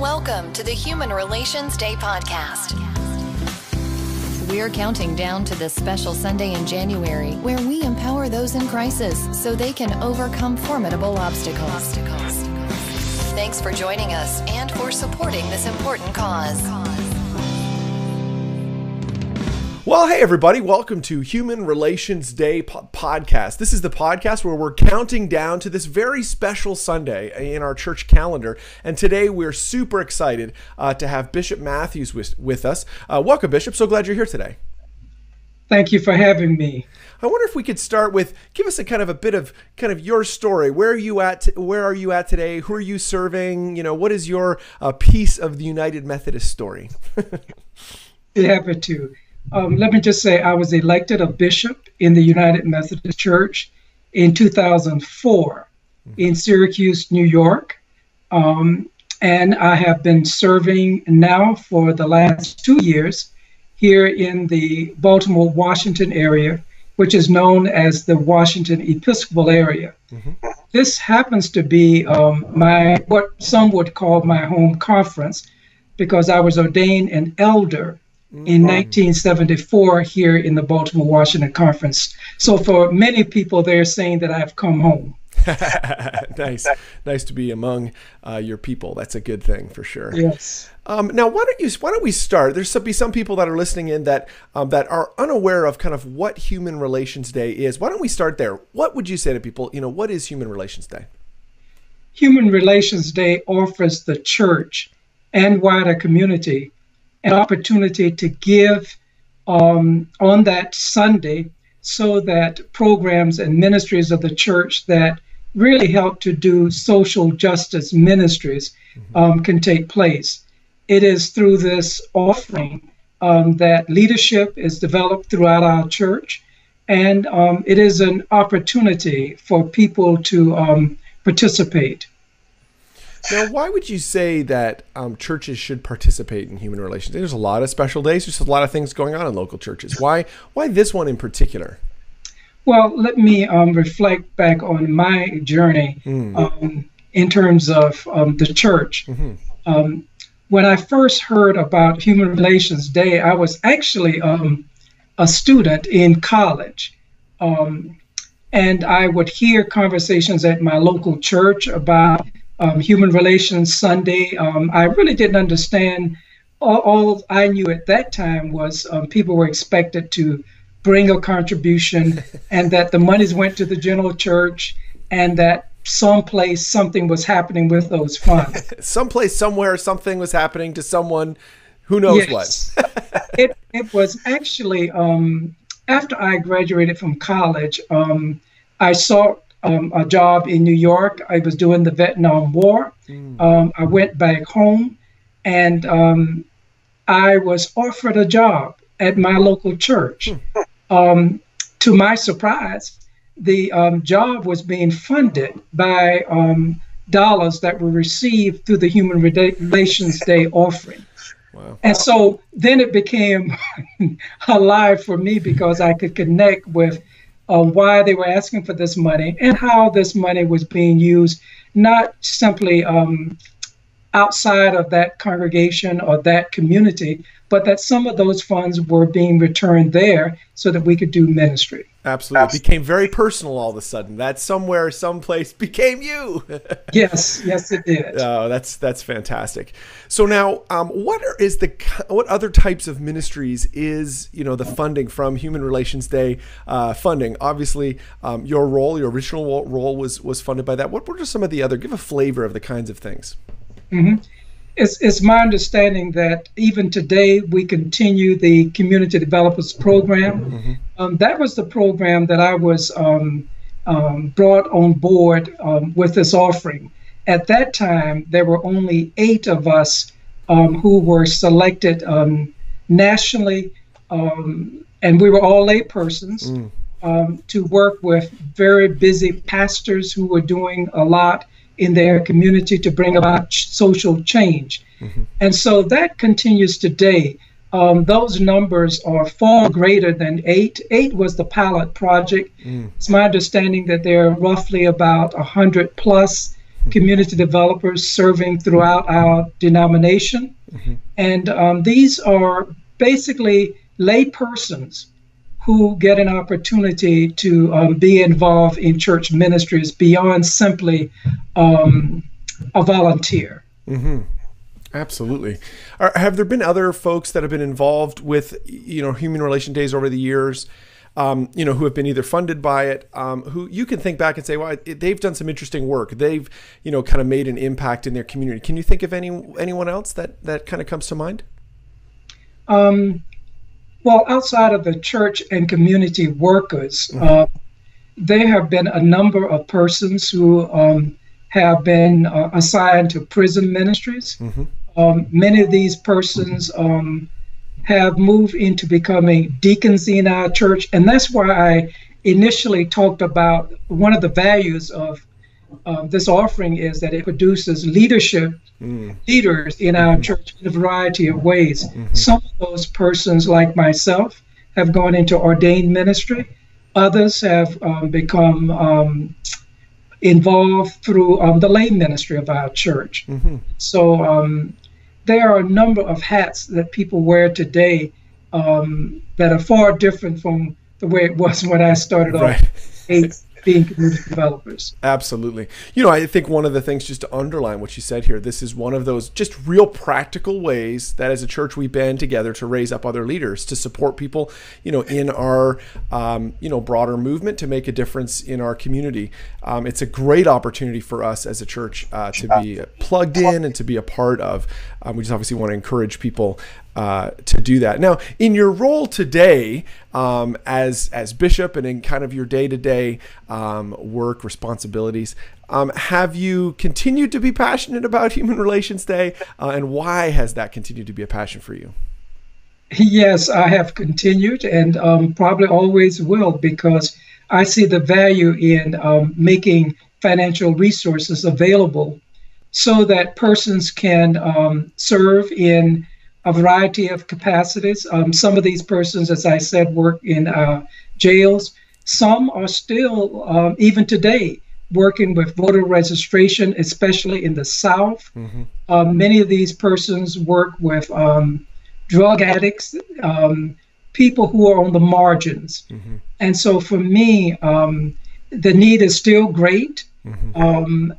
Welcome to the Human Relations Day podcast. We're counting down to this special Sunday in January where we empower those in crisis so they can overcome formidable obstacles. Thanks for joining us and for supporting this important cause. Well, hey, everybody. Welcome to Human Relations Day podcast. This is the podcast where we're counting down to this very special Sunday in our church calendar. And today we're super excited to have Bishop Matthews with us. Welcome, Bishop. So glad you're here today. Thank you for having me. I wonder if we could start with, give us a bit of your story. Where are you at? Where are you at today? Who are you serving? You know, what is your piece of the United Methodist story? Be happy to. Let me just say I was elected a bishop in the United Methodist Church in 2004 in Syracuse, New York. And I have been serving now for the last 2 years here in the Baltimore-Washington area, which is known as the Washington Episcopal area. Mm-hmm. This happens to be what some would call my home conference, because I was ordained an elder in 1974 here in the Baltimore-Washington Conference. So for many people, they're saying that I've come home. Nice to be among your people. That's a good thing for sure. Yes. Now, why don't we start? There's some people that are listening in that are unaware of kind of what Human Relations Day is. Why don't we start there? What would you say to people? You know, what is Human Relations Day? Human Relations Day offers the church and wider community an opportunity to give on that Sunday so that programs and ministries of the church that really help to do social justice ministries can take place. It is through this offering that leadership is developed throughout our church, and it is an opportunity for people to participate. Now, why would you say that churches should participate in Human Relations Day? There's a lot of special days. There's a lot of things going on in local churches. Why this one in particular? Well, let me reflect back on my journey in terms of the church. Mm-hmm. When I first heard about Human Relations Day, I was actually a student in college. And I would hear conversations at my local church about Human Relations Sunday. I really didn't understand. All I knew at that time was people were expected to bring a contribution and that the monies went to the general church and that someplace something was happening with those funds. Someplace, somewhere, something was happening to someone, who knows what. It was actually, after I graduated from college, I sought a job in New York. I was doing the Vietnam War. I went back home and I was offered a job at my local church. To my surprise, the job was being funded by dollars that were received through the Human Relations Day offering. Wow. And so then it became alive for me because I could connect with why they were asking for this money and how this money was being used, not simply outside of that congregation or that community, but that some of those funds were being returned there so that we could do ministry. Absolutely. It became very personal all of a sudden. That somewhere, someplace became you. Yes, it did. Oh, that's fantastic. So now, what other types of ministries is, the funding from Human Relations Day funding? Obviously, your original role was funded by that. What are some of the other? Give a flavor of the kinds of things. Mm-hmm. It's my understanding that even today we continue the Community Developers Program. Mm-hmm. That was the program that I was brought on board with this offering. At that time, there were only 8 of us who were selected nationally, and we were all lay persons to work with very busy pastors who were doing a lot in their community to bring about social change. Mm-hmm. And so that continues today. Those numbers are far greater than 8. 8 was the pilot project. It's my understanding that there are roughly about 100 plus community developers serving throughout our denomination. And these are basically lay persons who get an opportunity to be involved in church ministries beyond simply a volunteer. Absolutely. Have there been other folks that have been involved with, Human Relation Days over the years, who have been either funded by it, who you can think back and say, well, they've done some interesting work. They've, kind of made an impact in their community. Can you think of anyone else that kind of comes to mind? Well, outside of the church and community workers, there have been a number of persons who have been assigned to prison ministries. Many of these persons have moved into becoming deacons in our church. And that's why I initially talked about one of the values of this offering is that it produces leaders in our church in a variety of ways. Some of those persons, like myself, have gone into ordained ministry. Others have become involved through the lay ministry of our church. So there are a number of hats that people wear today that are far different from the way it was when I started off being community developers. Absolutely. I think one of the things, just to underline what you said here, this is one of those just real practical ways that as a church we band together to raise up other leaders, to support people, in our, broader movement, to make a difference in our community. It's a great opportunity for us as a church to be plugged in and to be a part of. We just obviously want to encourage people to do that. Now, in your role today as bishop and in kind of your day-to-day work responsibilities, have you continued to be passionate about Human Relations Day, and why has that continued to be a passion for you? Yes, I have continued and probably always will, because I see the value in making financial resources available so that persons can serve in a variety of capacities. Some of these persons, as I said, work in jails. Some are still, even today, working with voter registration, especially in the South. Many of these persons work with drug addicts, people who are on the margins. And so for me, the need is still great. And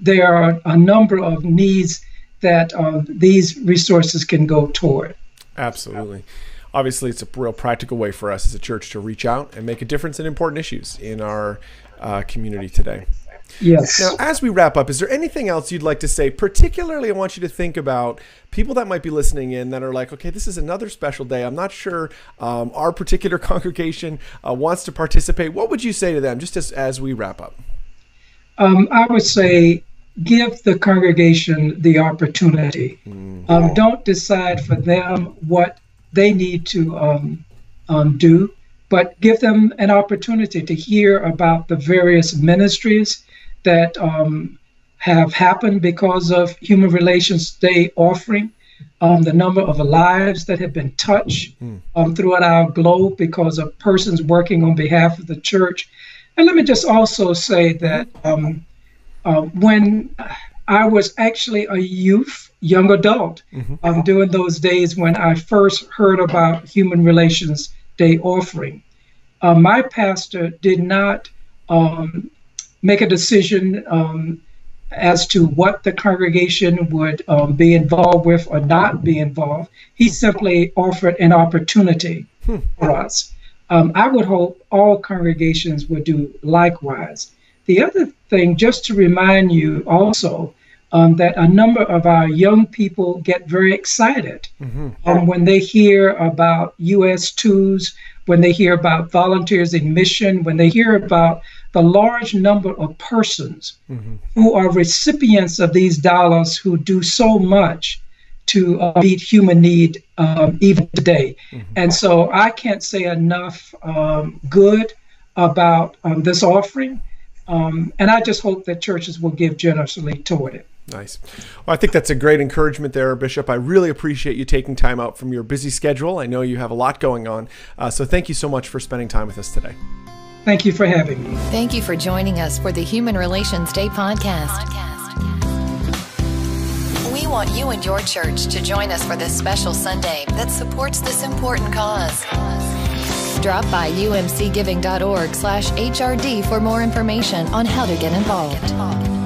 there are a number of needs that these resources can go toward. Absolutely. Obviously, it's a real practical way for us as a church to reach out and make a difference in important issues in our community today. Yes. Now, as we wrap up, is there anything else you'd like to say? Particularly, I want you to think about people that might be listening in that are like, okay, this is another special day. I'm not sure our particular congregation wants to participate. What would you say to them, just as we wrap up? I would say, give the congregation the opportunity. Don't decide for them what they need to do, but give them an opportunity to hear about the various ministries that have happened because of Human Relations Day offering, the number of lives that have been touched throughout our globe because of persons working on behalf of the church. And let me just also say that when I was actually a young adult, during those days when I first heard about Human Relations Day offering, my pastor did not make a decision as to what the congregation would be involved with or not be involved. He simply offered an opportunity for us. I would hope all congregations would do likewise. The other thing, just to remind you also, that a number of our young people get very excited when they hear about US2s, when they hear about volunteers in mission, when they hear about the large number of persons who are recipients of these dollars who do so much to meet human need even today. And so I can't say enough good about this offering. And I just hope that churches will give generously toward it. Nice. Well, I think that's a great encouragement there, Bishop. I really appreciate you taking time out from your busy schedule. I know you have a lot going on. So thank you so much for spending time with us today. Thank you for having me. Thank you for joining us for the Human Relations Day podcast. We want you and your church to join us for this special Sunday that supports this important cause. Drop by umcgiving.org/HRD for more information on how to get involved.